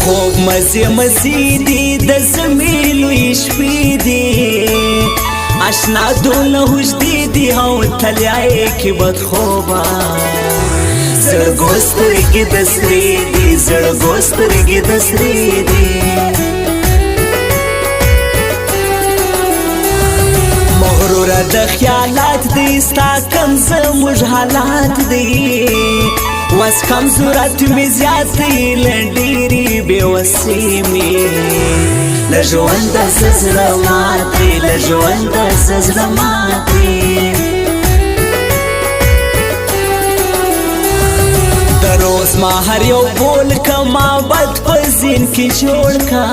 خوب مزه مزه دی د زمیلوی شپې دی اشنا دونه وجدي دی او تلیای کی بد خوبا زړګو سترګې د سرې دی زړګو سترګې د سرې دی مغرور د خیالات دی ستا کم زموږ حالات دی واس کم صورت می زیات دی لنډيري بے وسې می لژوند زړه ماتې لژوند زړه ماتې دروز ما هر یو بول کما بد پزین کی جوړ کا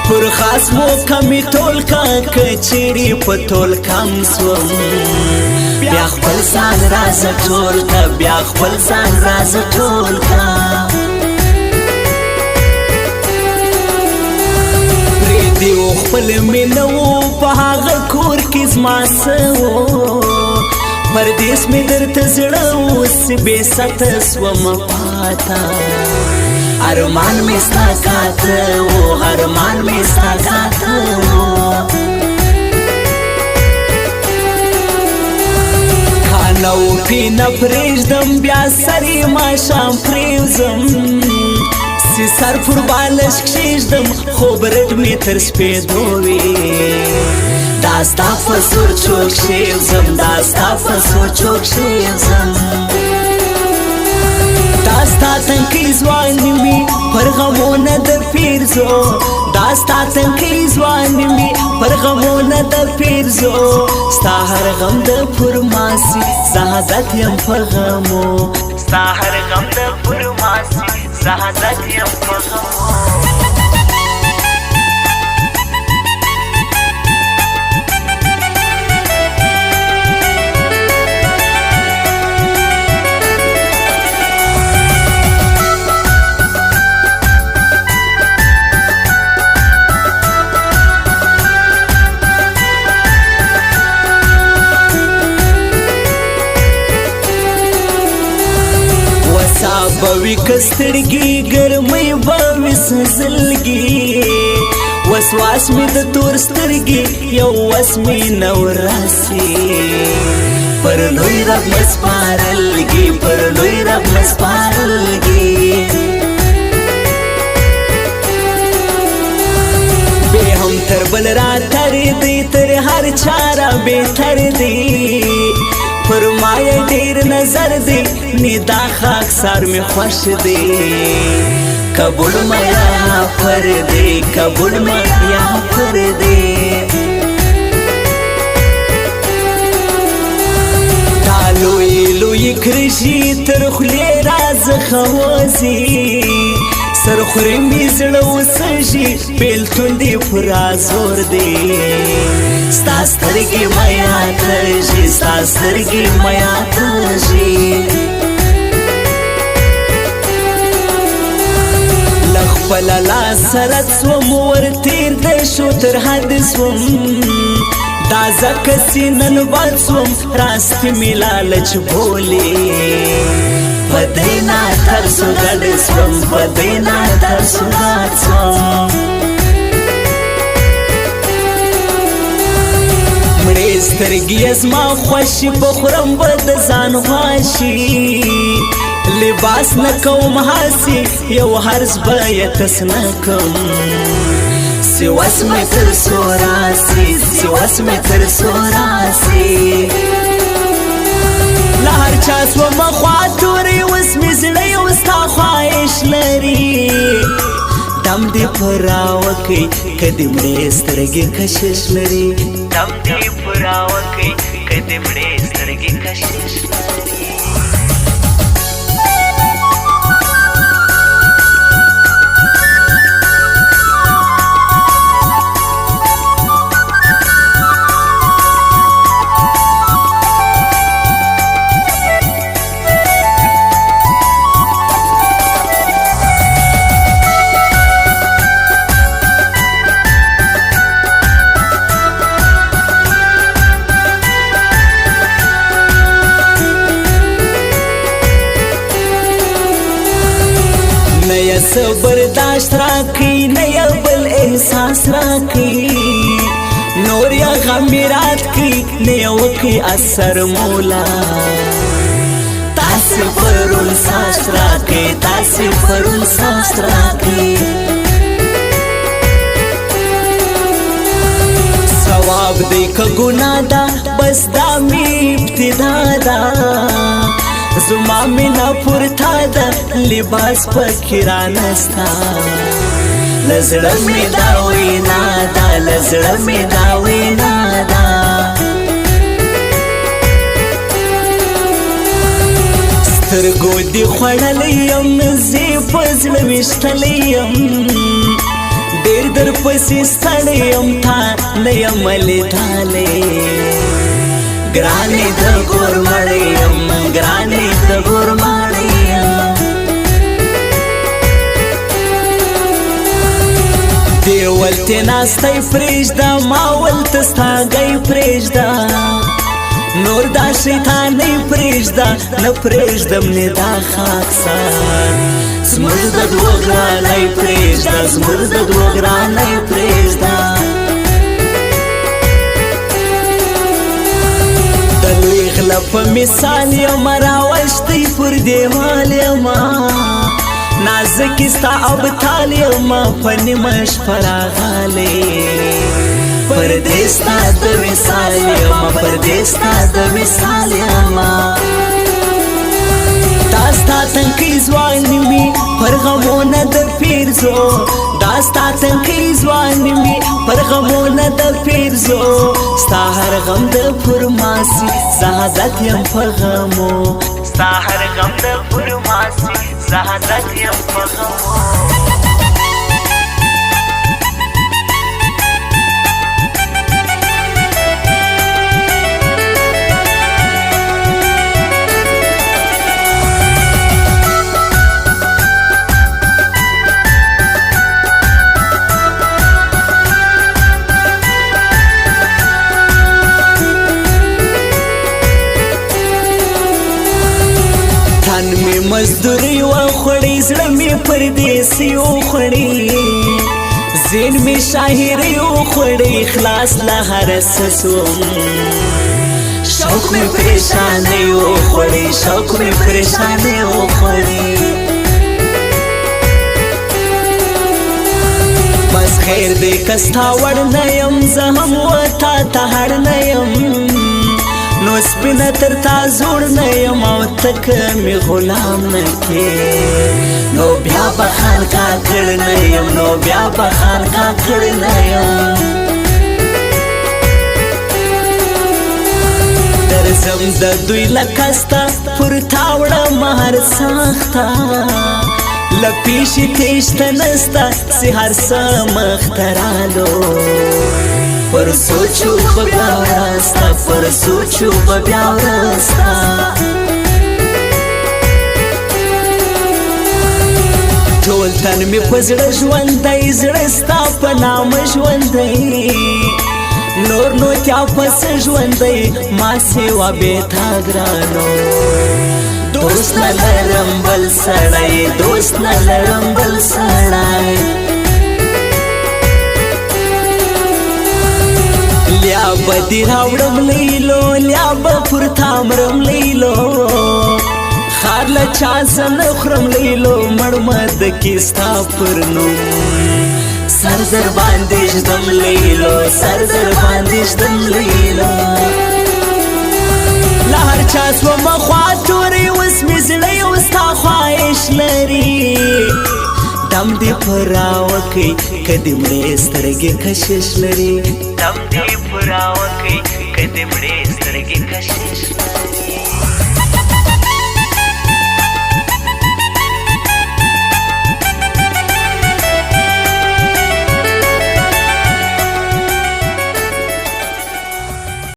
پر خاص مو کمی ټول کا کچری په ټول کم سوم بیا خپل ځان راز ټول کا بیا خپل ځان راز ټول کا دیو خپل مینو په هغه کور کې زما سو پردیس می درته زړه اوس بې ست سوم پاتا ارمان می ستا کاته و ارمان می ستا کاته کانو پینا پریږدم بیا سری ما شام پریوزم سی سر پر بالش کشیږدم خوب رډ می تر سپېدو وي داستا فسور چوک شیوزم داستا فسور چوک شیوزم داستا تنکی زوانی می پر غمون د پیرزو داستا تنکی زوانی می پر غمون د پیرزو ستا هر غم د پرماسی زهادت یم په غمو ستا هر غم د پرماسی زهادت یم په غمو بوی کسترگی گرمی بوی سزلگی وسواس می د تور سترگی یو وس می نوراسی پر لوی رب مسپارلگی پر لوی رب مسپارلگی بے هم تر بل را تر دی تر هر چارا بہتر دی فرمائے ډیر نظر دی ندا خاک سار میں خوش دی قبول میا پر دی قبول میا پر دی تالوی لوی کرشی تر خلی راز خوازی سر خوری میزړه وسجی بیلتون دی پورا زور دی ستا سترګې میا ترجی ستا سترګې میا ترجی لخپل لا سرت سوم ور تیر د شو تر حد سوم دا زکه سینن باد سوم راست ملالچ بولی بدینا تر سوګړ سوم بدینا تر سوګړ سوم مړې سترګې زما خوښ بخورم بد ځان واشي لباس نکوم هاسي یو هرز بیت سنکم سواس مې تر سوراسي سواس مې تر سوراسي لهر چا سوم خاطرې وس مې زړه یو ستا خواهش لري دم دې پراوکې کدی مړې سترګې کشش لري دم دې پراوکې کدی مړې سترګې کشش لري برداشت راکی نه یو بل احساس راکی نور یا غمیرات کی نه یو کی اثر مولا تاسی پرون ساس راکی تاسی پرون ساس راکی ثواب دی که گناه دا بس دا می ابتدا دا زما مینا پورتا دا لباس پکی رانستا لزړه می دا وینا دا لزړه می دا وینا دا سترګو دی خوړلی یم زی په زړه ویشتلی یم ډېر در پسې ستړی یم تا نه یم لیدلی ګرانې د ګور مړی یم ګرانې د ګور مړی یم دې ولتې ناستی پرېږده ما ولته ستاګی پرېږده نور دا شیطانۍ پرېږده نه پرېږدم نه دا خاکسار زموږ د دوه ګرانۍ پرېږده زموږ د دوه ګرانۍ پرېږده د لوی غله په مثال یم راوشتی پر دیوال یم نازکې ستا ابطال یم په نیمه شپه راغلی پردې ستا د وصال یم پردې ستا د وصال یم دا ستا تنکۍ ځوان مې پر غمونه د پیرزو دا ستا تنکۍ ځوان مې پر غمونه د پیرزو ستا هر غم د پرماسي زهادت یم په غمو ستا هر غم د پرماسي زهادت یم په غمو مزدوری و خوڑی زړه می پردیسی و خوڑی زین می شاهری و خوڑی خلاص لهر سسوم شوق می پریشانی و خوڑی شوق می پریشانی و خوڑی بس خیر دی کستا وړ نیم زهم و تا تهړ نیم نو سپینه تر تا زوړ نه یم او تک مې غلام نه کې نو بیا به خانقا کړی نه یم نو بیا به خانقا کړی نه یم درځم د دوی لکه ستا پر تا وړم هر ساخته له پیشې تېشته نسته چې هر څه مخته رالو پر سوچو په بیا ورستا پر سوچو په بیا ورستا ټول تن مې په زړه ژوندی زړه ستا په نامه ژوندی نور نو چا پس ژوندی ما سیوا بې تا ګرانو دوست نه لرم بل سړی دوست نه لرم بل سړی لیا بدی راوړم لیلو لیا به پر تامرم لیلو خار له چا سم خورم لیلو مړمد کې ستا پر نوم سر در باندې ژدم لیلو سر در باندې ژدم لیلو له هر چا سومه خوا تورې اوس مې زړه یو ستا خواهش لري دم دی پراوکی کدی مړې سترګې کشش لري دم دی پراوکی کدی مړې سترګې کشش